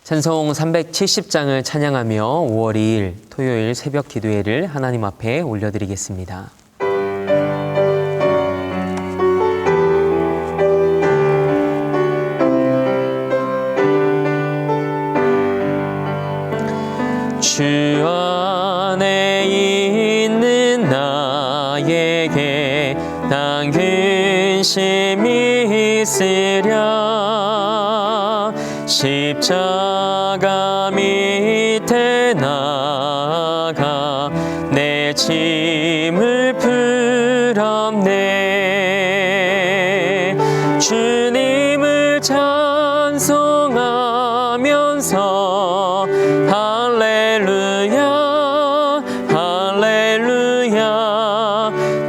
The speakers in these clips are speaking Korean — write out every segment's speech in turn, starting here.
찬송 370장을 찬양하며 5월 2일 토요일 새벽 기도회를 하나님 앞에 올려드리겠습니다. 주 안에 있는 나에게 난 근심이 있으랴. 십자가 밑에 나가 내 짐을 풀었네. 주님을 찬송하면서 할렐루야 할렐루야.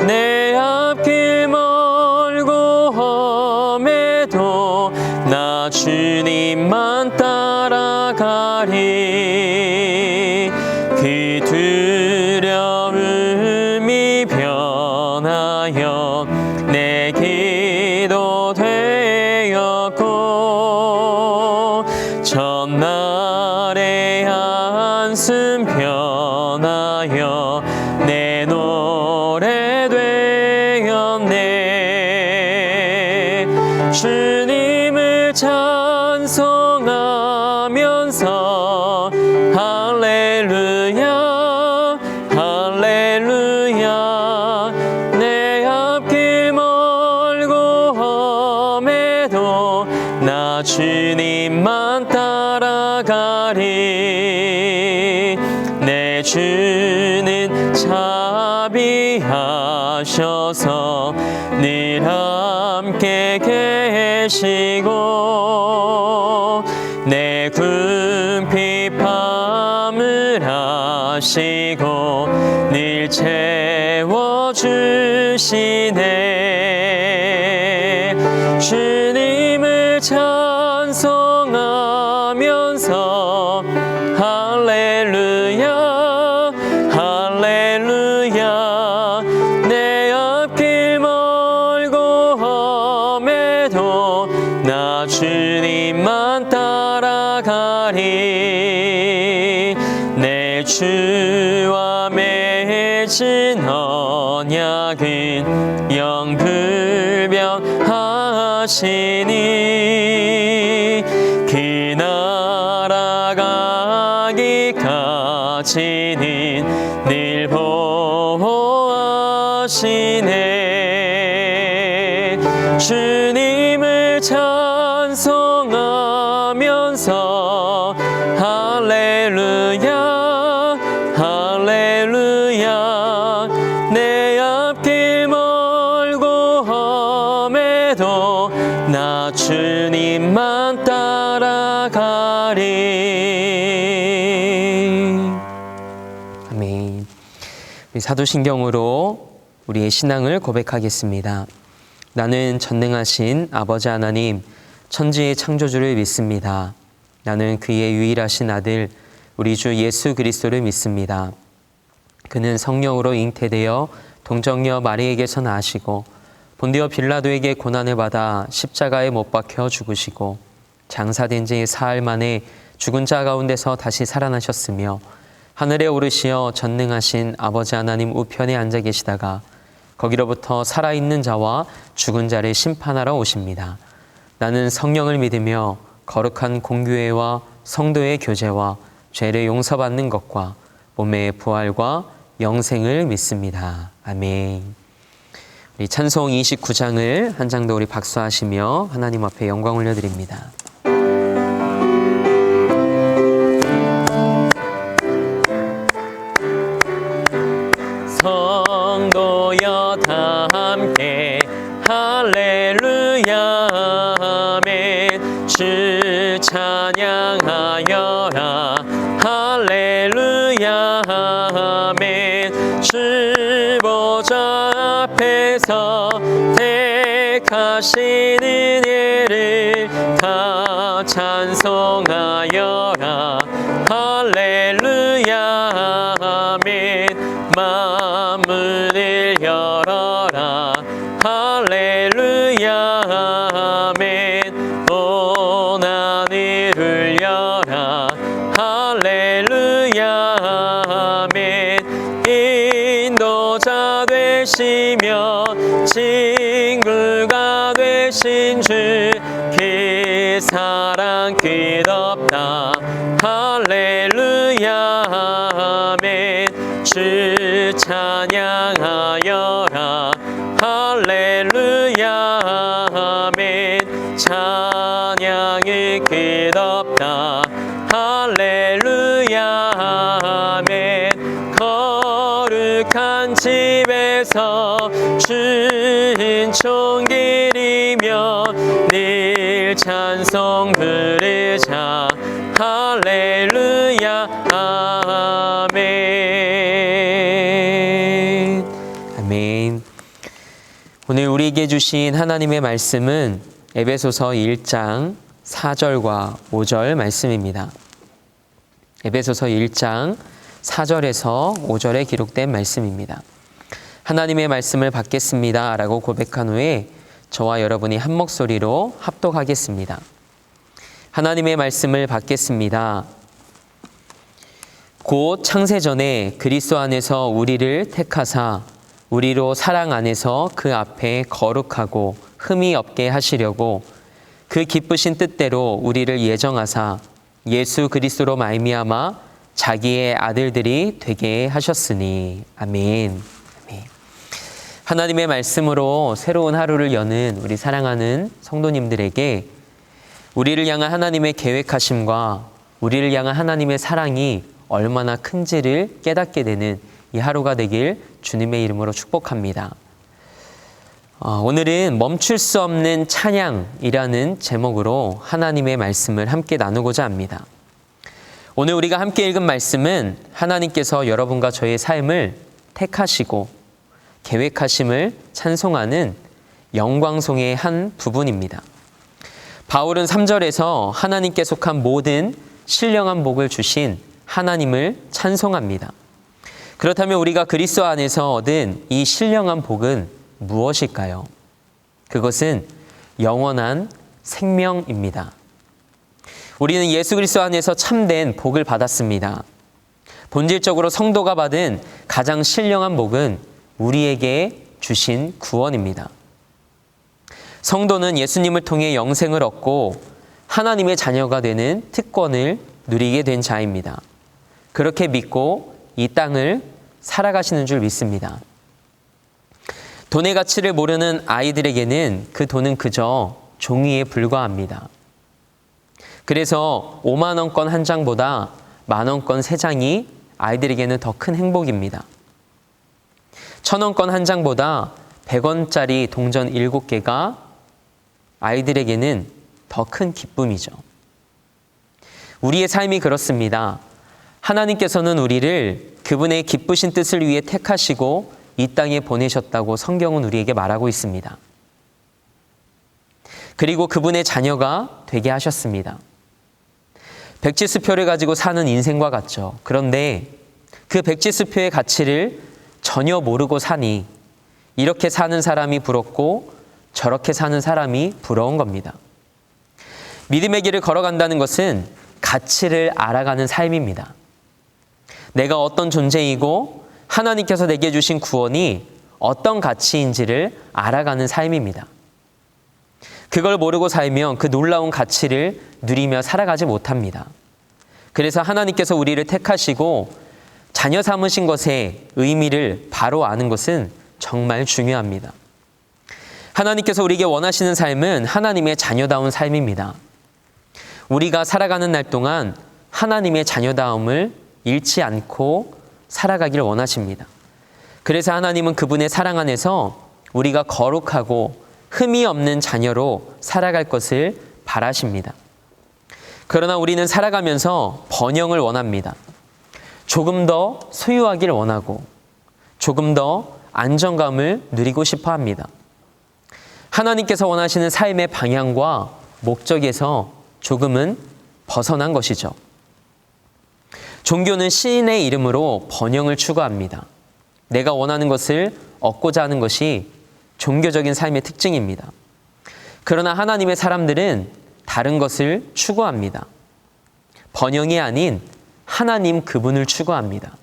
내 앞길 멀고 험해도 나 주님만 따라가리. 그 두려움이 변하여 내 기도 되었고, 전날의 한숨 변하여 내 노래 되었네. 주님을 찬송하면서 할렐루야 할렐루야. 내 앞길 멀고 험해도 나 주님만 따라가리. 내 주는 자비하셔서 늘 함께 계시고, 내 궁핍 밤을 하시고 늘 채워주시네. 주님을 찬송하면서 할렐루야 할렐루야. 내 앞길 멀고 험해도 나 주님만 따라가리. 내 주와 맺은 언약은 영불변하시니, 그 나라 가기까지는 늘 보호하시네. 주님을 찬송하면서 할렐루야 할렐루야. 내 앞길 멀고 험해도 나 주님만 따라가리. 아멘. 우리 사도신경으로 우리의 신앙을 고백하겠습니다. 나는 전능하신 아버지 하나님, 천지의 창조주를 믿습니다. 나는 그의 유일하신 아들 우리 주 예수 그리스도를 믿습니다. 그는 성령으로 잉태되어 동정녀 마리에게서 나시고 본디오 빌라도에게 고난을 받아 십자가에 못 박혀 죽으시고 장사된 지 사흘 만에 죽은 자 가운데서 다시 살아나셨으며 하늘에 오르시어 전능하신 아버지 하나님 우편에 앉아 계시다가 거기로부터 살아있는 자와 죽은 자를 심판하러 오십니다. 나는 성령을 믿으며 거룩한 공교회와 성도의 교제와 죄를 용서받는 것과 몸의 부활과 영생을 믿습니다. 아멘. 우리 찬송 29장을 한 장 더 우리 박수하시며 하나님 앞에 영광 올려드립니다. 성도여 다 함께 할렐루야 아멘. 주 찬양하여라 할렐루야 아멘. 주 보좌 앞에서 택하신 은혜를 다 찬송하여라 할렐루야 아멘. 만물을 열어라 할렐루야 아멘. 온 하늘을 열어라 주의 사랑 끝없다. 할렐루야 아멘. 주 찬양하여라. 할렐루야 아멘. 찬양이 끝없다. 할렐루야 아멘. 거룩한 집에서 주인총 기리며 늘 찬송 부르자. 할렐루야 아멘. 아멘. 오늘 우리에게 주신 하나님의 말씀은 에베소서 1장 4절과 5절 말씀입니다. 에베소서 1장 4절에서 5절에 기록된 말씀입니다. 하나님의 말씀을 받겠습니다 라고 고백한 후에 저와 여러분이 한 목소리로 합독하겠습니다. 하나님의 말씀을 받겠습니다. 곧 창세전에 그리스도 안에서 우리를 택하사 우리로 사랑 안에서 그 앞에 거룩하고 흠이 없게 하시려고 그 기쁘신 뜻대로 우리를 예정하사 예수 그리스도로 말미암아 자기의 아들들이 되게 하셨으니. 아멘. 아멘. 하나님의 말씀으로 새로운 하루를 여는 우리 사랑하는 성도님들에게 우리를 향한 하나님의 계획하심과 우리를 향한 하나님의 사랑이 얼마나 큰지를 깨닫게 되는 이 하루가 되길 주님의 이름으로 축복합니다. 오늘은 멈출 수 없는 찬양이라는 제목으로 하나님의 말씀을 함께 나누고자 합니다. 오늘 우리가 함께 읽은 말씀은 하나님께서 여러분과 저의 삶을 택하시고 계획하심을 찬송하는 영광송의 한 부분입니다. 바울은 3절에서 하나님께 속한 모든 신령한 복을 주신 하나님을 찬송합니다. 그렇다면 우리가 그리스도 안에서 얻은 이 신령한 복은 무엇일까요? 그것은 영원한 생명입니다. 우리는 예수 그리스도 안에서 참된 복을 받았습니다. 본질적으로 성도가 받은 가장 신령한 복은 우리에게 주신 구원입니다. 성도는 예수님을 통해 영생을 얻고 하나님의 자녀가 되는 특권을 누리게 된 자입니다. 그렇게 믿고 이 땅을 살아가시는 줄 믿습니다. 돈의 가치를 모르는 아이들에게는 그 돈은 그저 종이에 불과합니다. 그래서 5만 원권 한 장보다 만 원권 3장이 아이들에게는 더 큰 행복입니다. 1,000원권 한 장보다 100원짜리 동전 7개가 아이들에게는 더 큰 기쁨이죠. 우리의 삶이 그렇습니다. 하나님께서는 우리를 그분의 기쁘신 뜻을 위해 택하시고 이 땅에 보내셨다고 성경은 우리에게 말하고 있습니다. 그리고 그분의 자녀가 되게 하셨습니다. 백지수표를 가지고 사는 인생과 같죠. 그런데 그 백지수표의 가치를 전혀 모르고 사니 이렇게 사는 사람이 부럽고 저렇게 사는 사람이 부러운 겁니다. 믿음의 길을 걸어간다는 것은 가치를 알아가는 삶입니다. 내가 어떤 존재이고 하나님께서 내게 주신 구원이 어떤 가치인지를 알아가는 삶입니다. 그걸 모르고 살면 그 놀라운 가치를 누리며 살아가지 못합니다. 그래서 하나님께서 우리를 택하시고 자녀 삼으신 것의 의미를 바로 아는 것은 정말 중요합니다. 하나님께서 우리에게 원하시는 삶은 하나님의 자녀다운 삶입니다. 우리가 살아가는 날 동안 하나님의 자녀다움을 잃지 않고 살아가기를 원하십니다. 그래서 하나님은 그분의 사랑 안에서 우리가 거룩하고 흠이 없는 자녀로 살아갈 것을 바라십니다. 그러나 우리는 살아가면서 번영을 원합니다. 조금 더 소유하기를 원하고 조금 더 안정감을 누리고 싶어 합니다. 하나님께서 원하시는 삶의 방향과 목적에서 조금은 벗어난 것이죠. 종교는 신의 이름으로 번영을 추구합니다. 내가 원하는 것을 얻고자 하는 것이 종교적인 삶의 특징입니다. 그러나 하나님의 사람들은 다른 것을 추구합니다. 번영이 아닌 하나님 그분을 추구합니다.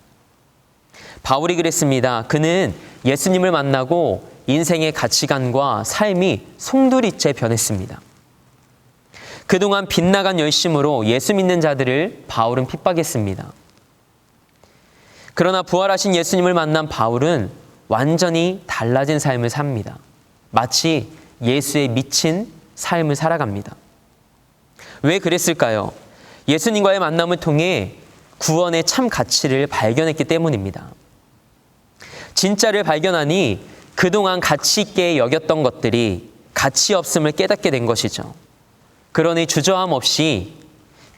바울이 그랬습니다. 그는 예수님을 만나고 인생의 가치관과 삶이 송두리째 변했습니다. 그동안 빗나간 열심으로 예수 믿는 자들을 바울은 핍박했습니다. 그러나 부활하신 예수님을 만난 바울은 완전히 달라진 삶을 삽니다. 마치 예수에 미친 삶을 살아갑니다. 왜 그랬을까요? 예수님과의 만남을 통해 구원의 참 가치를 발견했기 때문입니다. 진짜를 발견하니 그동안 가치 있게 여겼던 것들이 가치 없음을 깨닫게 된 것이죠. 그러니 주저함 없이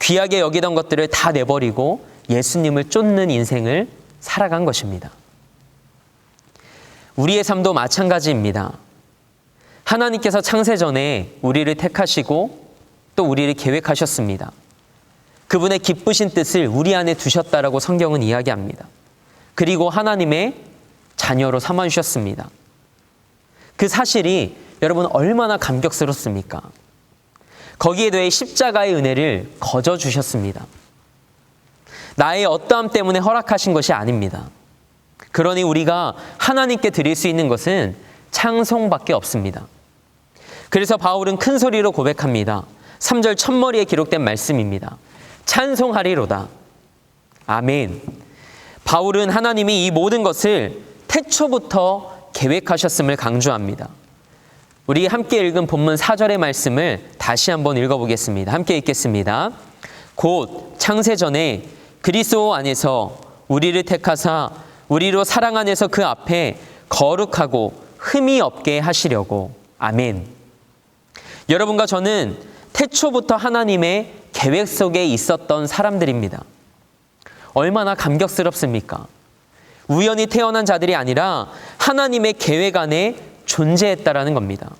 귀하게 여기던 것들을 다 내버리고 예수님을 쫓는 인생을 살아간 것입니다. 우리의 삶도 마찬가지입니다. 하나님께서 창세전에 우리를 택하시고 또 우리를 계획하셨습니다. 그분의 기쁘신 뜻을 우리 안에 두셨다라고 성경은 이야기합니다. 그리고 하나님의 자녀로 삼아주셨습니다. 그 사실이 여러분 얼마나 감격스럽습니까? 거기에 더해 십자가의 은혜를 거저 주셨습니다. 나의 어떠함 때문에 허락하신 것이 아닙니다. 그러니 우리가 하나님께 드릴 수 있는 것은 찬송밖에 없습니다. 그래서 바울은 큰 소리로 고백합니다. 3절 첫머리에 기록된 말씀입니다. 찬송하리로다. 아멘. 바울은 하나님이 이 모든 것을 태초부터 계획하셨음을 강조합니다. 우리 함께 읽은 본문 4절의 말씀을 다시 한번 읽어보겠습니다. 함께 읽겠습니다. 곧 창세전에 그리스도 안에서 우리를 택하사 우리로 사랑 안에서 그 앞에 거룩하고 흠이 없게 하시려고. 아멘. 여러분과 저는 태초부터 하나님의 계획 속에 있었던 사람들입니다. 얼마나 감격스럽습니까? 우연히 태어난 자들이 아니라 하나님의 계획 안에 존재했다라는 겁니다.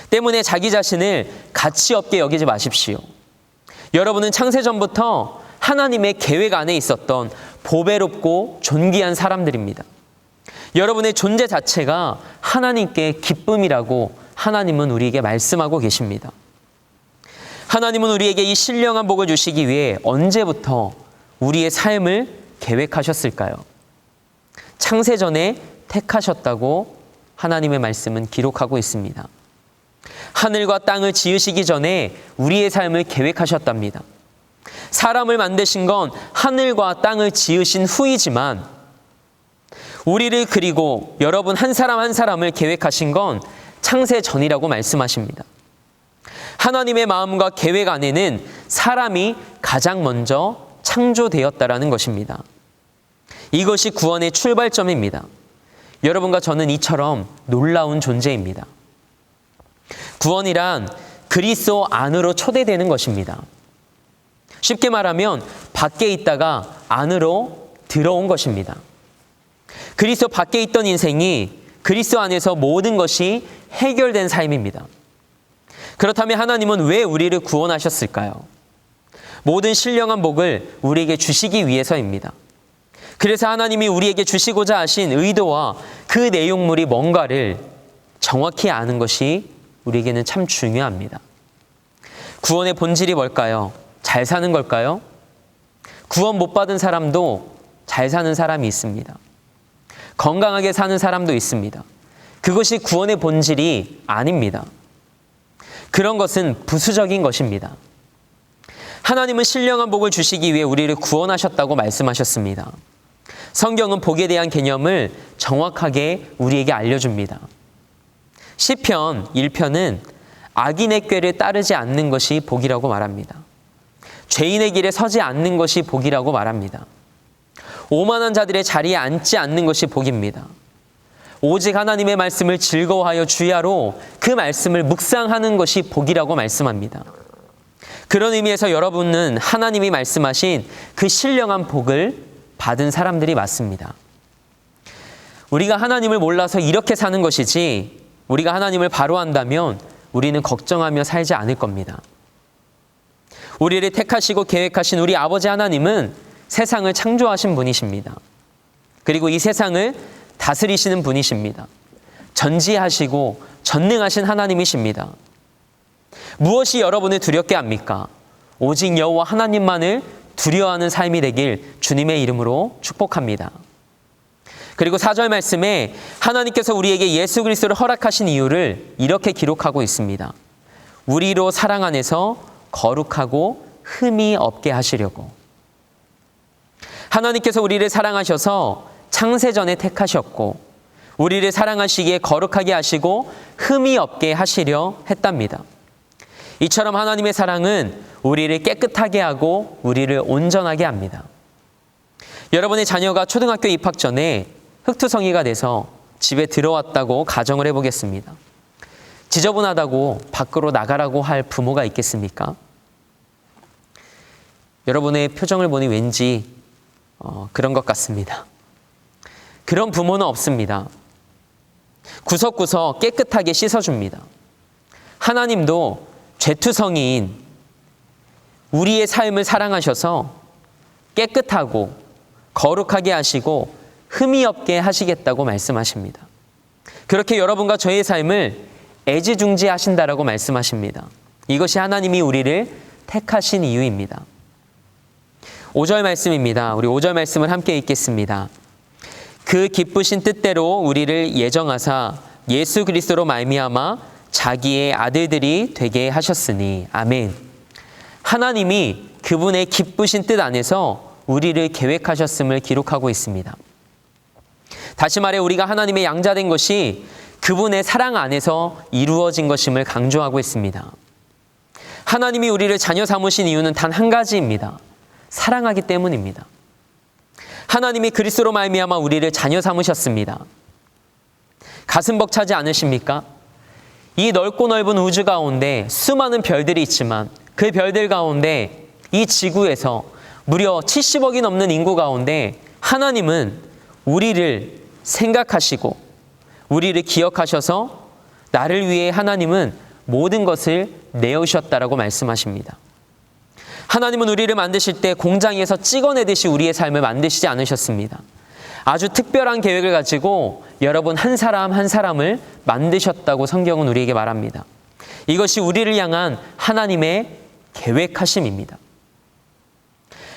때문에 자기 자신을 가치 없게 여기지 마십시오. 여러분은 창세전부터 하나님의 계획 안에 있었던 보배롭고 존귀한 사람들입니다. 여러분의 존재 자체가 하나님께 기쁨이라고 하나님은 우리에게 말씀하고 계십니다. 하나님은 우리에게 이 신령한 복을 주시기 위해 언제부터 우리의 삶을 계획하셨을까요? 창세전에 택하셨다고 하나님의 말씀은 기록하고 있습니다. 하늘과 땅을 지으시기 전에 우리의 삶을 계획하셨답니다. 사람을 만드신 건 하늘과 땅을 지으신 후이지만 우리를 그리고 여러분 한 사람 한 사람을 계획하신 건 창세 전이라고 말씀하십니다. 하나님의 마음과 계획 안에는 사람이 가장 먼저 창조되었다라는 것입니다. 이것이 구원의 출발점입니다. 여러분과 저는 이처럼 놀라운 존재입니다. 구원이란 그리스도 안으로 초대되는 것입니다. 쉽게 말하면 밖에 있다가 안으로 들어온 것입니다. 그리스도 밖에 있던 인생이 그리스도 안에서 모든 것이 해결된 삶입니다. 그렇다면 하나님은 왜 우리를 구원하셨을까요? 모든 신령한 복을 우리에게 주시기 위해서입니다. 그래서 하나님이 우리에게 주시고자 하신 의도와 그 내용물이 뭔가를 정확히 아는 것이 우리에게는 참 중요합니다. 구원의 본질이 뭘까요? 잘 사는 걸까요? 구원 못 받은 사람도 잘 사는 사람이 있습니다. 건강하게 사는 사람도 있습니다. 그것이 구원의 본질이 아닙니다. 그런 것은 부수적인 것입니다. 하나님은 신령한 복을 주시기 위해 우리를 구원하셨다고 말씀하셨습니다. 성경은 복에 대한 개념을 정확하게 우리에게 알려줍니다. 시편 1편은 악인의 꾀를 따르지 않는 것이 복이라고 말합니다. 죄인의 길에 서지 않는 것이 복이라고 말합니다. 오만한 자들의 자리에 앉지 않는 것이 복입니다. 오직 하나님의 말씀을 즐거워하여 주야로 그 말씀을 묵상하는 것이 복이라고 말씀합니다. 그런 의미에서 여러분은 하나님이 말씀하신 그 신령한 복을 받은 사람들이 맞습니다. 우리가 하나님을 몰라서 이렇게 사는 것이지 우리가 하나님을 바로 안다면 우리는 걱정하며 살지 않을 겁니다. 우리를 택하시고 계획하신 우리 아버지 하나님은 세상을 창조하신 분이십니다. 그리고 이 세상을 다스리시는 분이십니다. 전지하시고 전능하신 하나님이십니다. 무엇이 여러분을 두렵게 합니까? 오직 여호와 하나님만을 두려워하는 삶이 되길 주님의 이름으로 축복합니다. 그리고 4절 말씀에 하나님께서 우리에게 예수 그리스도를 허락하신 이유를 이렇게 기록하고 있습니다. 우리로 사랑 안에서 거룩하고 흠이 없게 하시려고. 하나님께서 우리를 사랑하셔서 창세전에 택하셨고 우리를 사랑하시기에 거룩하게 하시고 흠이 없게 하시려 했답니다. 이처럼 하나님의 사랑은 우리를 깨끗하게 하고 우리를 온전하게 합니다. 여러분의 자녀가 초등학교 입학 전에 흙투성이가 돼서 집에 들어왔다고 가정을 해보겠습니다. 지저분하다고 밖으로 나가라고 할 부모가 있겠습니까? 여러분의 표정을 보니 왠지 그런 것 같습니다. 그런 부모는 없습니다. 구석구석 깨끗하게 씻어줍니다. 하나님도 죄투성이인 우리의 삶을 사랑하셔서 깨끗하고 거룩하게 하시고 흠이 없게 하시겠다고 말씀하십니다. 그렇게 여러분과 저의 삶을 애지중지하신다라고 말씀하십니다. 이것이 하나님이 우리를 택하신 이유입니다. 5절 말씀입니다. 우리 5절 말씀을 함께 읽겠습니다. 그 기쁘신 뜻대로 우리를 예정하사 예수 그리스도로 말미암아 자기의 아들들이 되게 하셨으니. 아멘. 하나님이 그분의 기쁘신 뜻 안에서 우리를 계획하셨음을 기록하고 있습니다. 다시 말해 우리가 하나님의 양자된 것이 그분의 사랑 안에서 이루어진 것임을 강조하고 있습니다. 하나님이 우리를 자녀 삼으신 이유는 단 한 가지입니다. 사랑하기 때문입니다. 하나님이 그리스도로 말미암아 우리를 자녀 삼으셨습니다. 가슴 벅차지 않으십니까? 이 넓고 넓은 우주 가운데 수많은 별들이 있지만 그 별들 가운데 이 지구에서 무려 70억이 넘는 인구 가운데 하나님은 우리를 생각하시고 우리를 기억하셔서 나를 위해 하나님은 모든 것을 내어주셨다라고 말씀하십니다. 하나님은 우리를 만드실 때 공장에서 찍어내듯이 우리의 삶을 만드시지 않으셨습니다. 아주 특별한 계획을 가지고 여러분 한 사람 한 사람을 만드셨다고 성경은 우리에게 말합니다. 이것이 우리를 향한 하나님의 계획하심입니다.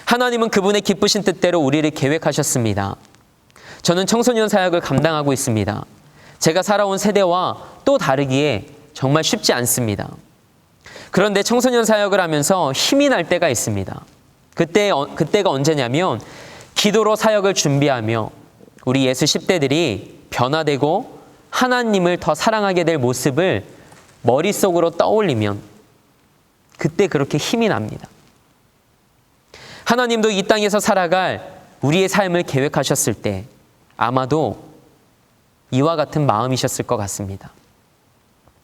하나님은 그분의 기쁘신 뜻대로 우리를 계획하셨습니다. 저는 청소년 사역을 감당하고 있습니다. 제가 살아온 세대와 또 다르기에 정말 쉽지 않습니다. 그런데 청소년 사역을 하면서 힘이 날 때가 있습니다. 그때가 언제냐면 기도로 사역을 준비하며 우리 예수 10대들이 변화되고 하나님을 더 사랑하게 될 모습을 머릿속으로 떠올리면 그때 그렇게 힘이 납니다. 하나님도 이 땅에서 살아갈 우리의 삶을 계획하셨을 때 아마도 이와 같은 마음이셨을 것 같습니다.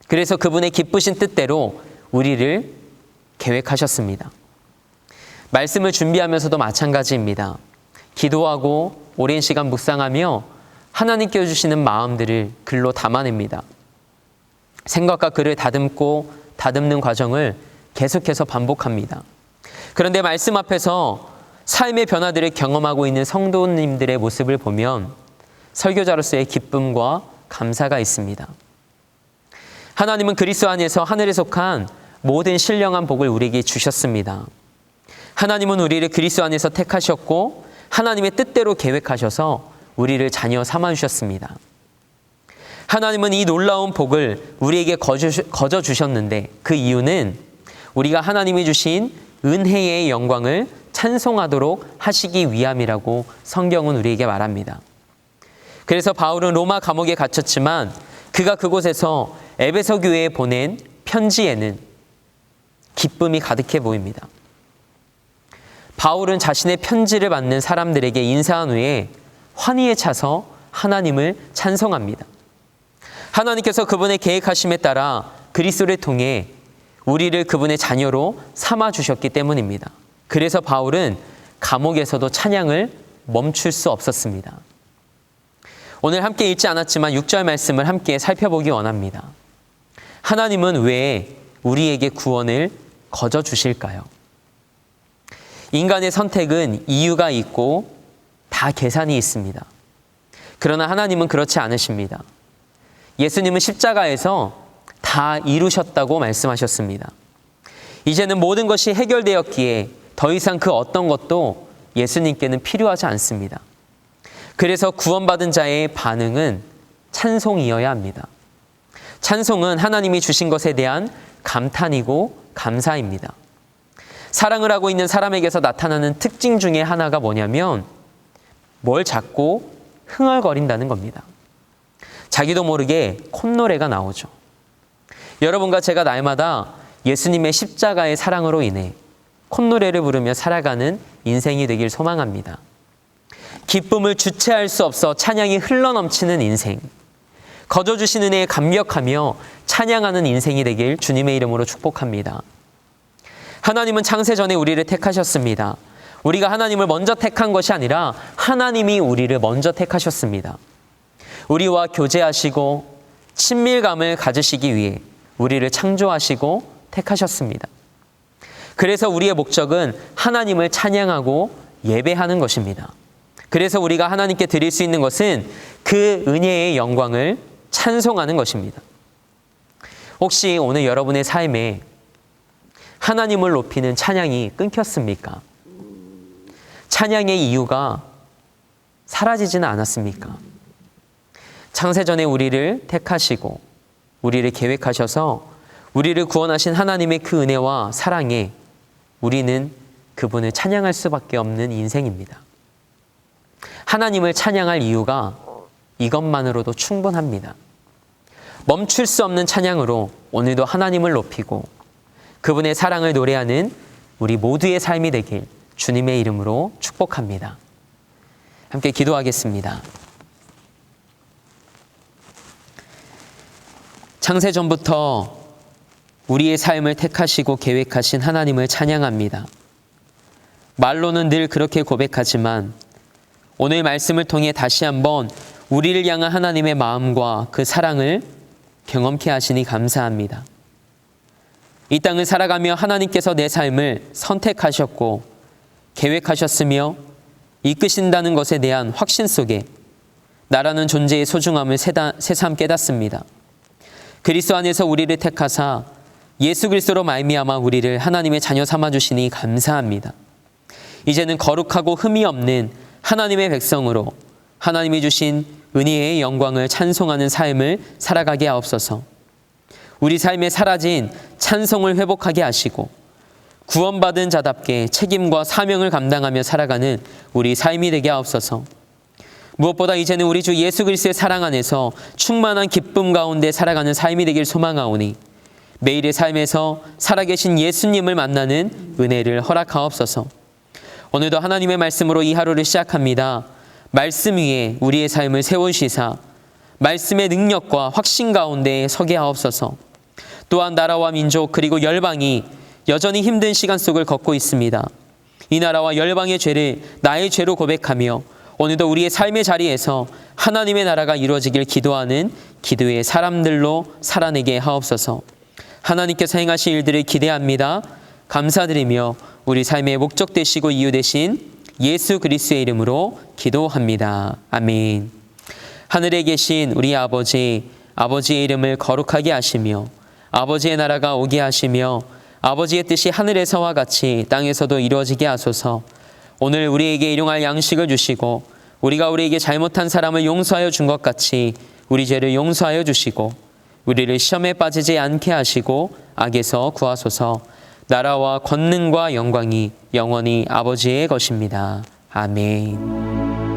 그래서 그분의 기쁘신 뜻대로 우리를 계획하셨습니다. 말씀을 준비하면서도 마찬가지입니다. 기도하고 오랜 시간 묵상하며 하나님께 주시는 마음들을 글로 담아냅니다. 생각과 글을 다듬는 과정을 계속해서 반복합니다. 그런데 말씀 앞에서 삶의 변화들을 경험하고 있는 성도님들의 모습을 보면 설교자로서의 기쁨과 감사가 있습니다. 하나님은 그리스도 안에서 하늘에 속한 모든 신령한 복을 우리에게 주셨습니다. 하나님은 우리를 그리스도 안에서 택하셨고 하나님의 뜻대로 계획하셔서 우리를 자녀 삼아 주셨습니다. 하나님은 이 놀라운 복을 우리에게 거저 주셨는데 그 이유는 우리가 하나님이 주신 은혜의 영광을 찬송하도록 하시기 위함이라고 성경은 우리에게 말합니다. 그래서 바울은 로마 감옥에 갇혔지만 그가 그곳에서 에베소 교회에 보낸 편지에는 기쁨이 가득해 보입니다. 바울은 자신의 편지를 받는 사람들에게 인사한 후에 환희에 차서 하나님을 찬송합니다. 하나님께서 그분의 계획하심에 따라 그리스도를 통해 우리를 그분의 자녀로 삼아주셨기 때문입니다. 그래서 바울은 감옥에서도 찬양을 멈출 수 없었습니다. 오늘 함께 읽지 않았지만 6절 말씀을 함께 살펴보기 원합니다. 하나님은 왜 우리에게 구원을 거저 주실까요? 인간의 선택은 이유가 있고 다 계산이 있습니다. 그러나 하나님은 그렇지 않으십니다. 예수님은 십자가에서 다 이루셨다고 말씀하셨습니다. 이제는 모든 것이 해결되었기에 더 이상 그 어떤 것도 예수님께는 필요하지 않습니다. 그래서 구원받은 자의 반응은 찬송이어야 합니다. 찬송은 하나님이 주신 것에 대한 감탄이고 감사입니다. 사랑을 하고 있는 사람에게서 나타나는 특징 중에 하나가 뭐냐면 뭘 잡고 흥얼거린다는 겁니다. 자기도 모르게 콧노래가 나오죠. 여러분과 제가 날마다 예수님의 십자가의 사랑으로 인해 콧노래를 부르며 살아가는 인생이 되길 소망합니다. 기쁨을 주체할 수 없어 찬양이 흘러넘치는 인생, 거저주신 은혜에 감격하며 찬양하는 인생이 되길 주님의 이름으로 축복합니다. 하나님은 창세전에 우리를 택하셨습니다. 우리가 하나님을 먼저 택한 것이 아니라 하나님이 우리를 먼저 택하셨습니다. 우리와 교제하시고 친밀감을 가지시기 위해 우리를 창조하시고 택하셨습니다. 그래서 우리의 목적은 하나님을 찬양하고 예배하는 것입니다. 그래서 우리가 하나님께 드릴 수 있는 것은 그 은혜의 영광을 찬송하는 것입니다. 혹시 오늘 여러분의 삶에 하나님을 높이는 찬양이 끊겼습니까? 찬양의 이유가 사라지지는 않았습니까? 창세전에 우리를 택하시고 우리를 계획하셔서 우리를 구원하신 하나님의 그 은혜와 사랑에 우리는 그분을 찬양할 수밖에 없는 인생입니다. 하나님을 찬양할 이유가 이것만으로도 충분합니다. 멈출 수 없는 찬양으로 오늘도 하나님을 높이고 그분의 사랑을 노래하는 우리 모두의 삶이 되길 주님의 이름으로 축복합니다. 함께 기도하겠습니다. 창세전부터 우리의 삶을 택하시고 계획하신 하나님을 찬양합니다. 말로는 늘 그렇게 고백하지만 오늘 말씀을 통해 다시 한번 우리를 향한 하나님의 마음과 그 사랑을 경험케 하시니 감사합니다. 이 땅을 살아가며 하나님께서 내 삶을 선택하셨고 계획하셨으며 이끄신다는 것에 대한 확신 속에 나라는 존재의 소중함을 새삼 깨닫습니다. 그리스도 안에서 우리를 택하사 예수 그리스도로 말미암아 우리를 하나님의 자녀 삼아주시니 감사합니다. 이제는 거룩하고 흠이 없는 하나님의 백성으로 하나님이 주신 은혜의 영광을 찬송하는 삶을 살아가게 하옵소서. 우리 삶에 사라진 찬송을 회복하게 하시고 구원받은 자답게 책임과 사명을 감당하며 살아가는 우리 삶이 되게 하옵소서. 무엇보다 이제는 우리 주 예수 그리스도의 사랑 안에서 충만한 기쁨 가운데 살아가는 삶이 되길 소망하오니 매일의 삶에서 살아계신 예수님을 만나는 은혜를 허락하옵소서. 오늘도 하나님의 말씀으로 이 하루를 시작합니다. 말씀 위에 우리의 삶을 세우시사 말씀의 능력과 확신 가운데 서게 하옵소서. 또한 나라와 민족 그리고 열방이 여전히 힘든 시간 속을 걷고 있습니다. 이 나라와 열방의 죄를 나의 죄로 고백하며 오늘도 우리의 삶의 자리에서 하나님의 나라가 이루어지길 기도하는 기도의 사람들로 살아내게 하옵소서. 하나님께서 행하실 일들을 기대합니다. 감사드리며 우리 삶의 목적 되시고 이유 되신 예수 그리스도의 이름으로 기도합니다. 아멘. 하늘에 계신 우리 아버지, 아버지의 이름을 거룩하게 하시며 아버지의 나라가 오게 하시며 아버지의 뜻이 하늘에서와 같이 땅에서도 이루어지게 하소서. 오늘 우리에게 일용할 양식을 주시고 우리가 우리에게 잘못한 사람을 용서하여 준 것 같이 우리 죄를 용서하여 주시고 우리를 시험에 빠지지 않게 하시고 악에서 구하소서. 나라와 권능과 영광이 영원히 아버지의 것입니다. 아멘.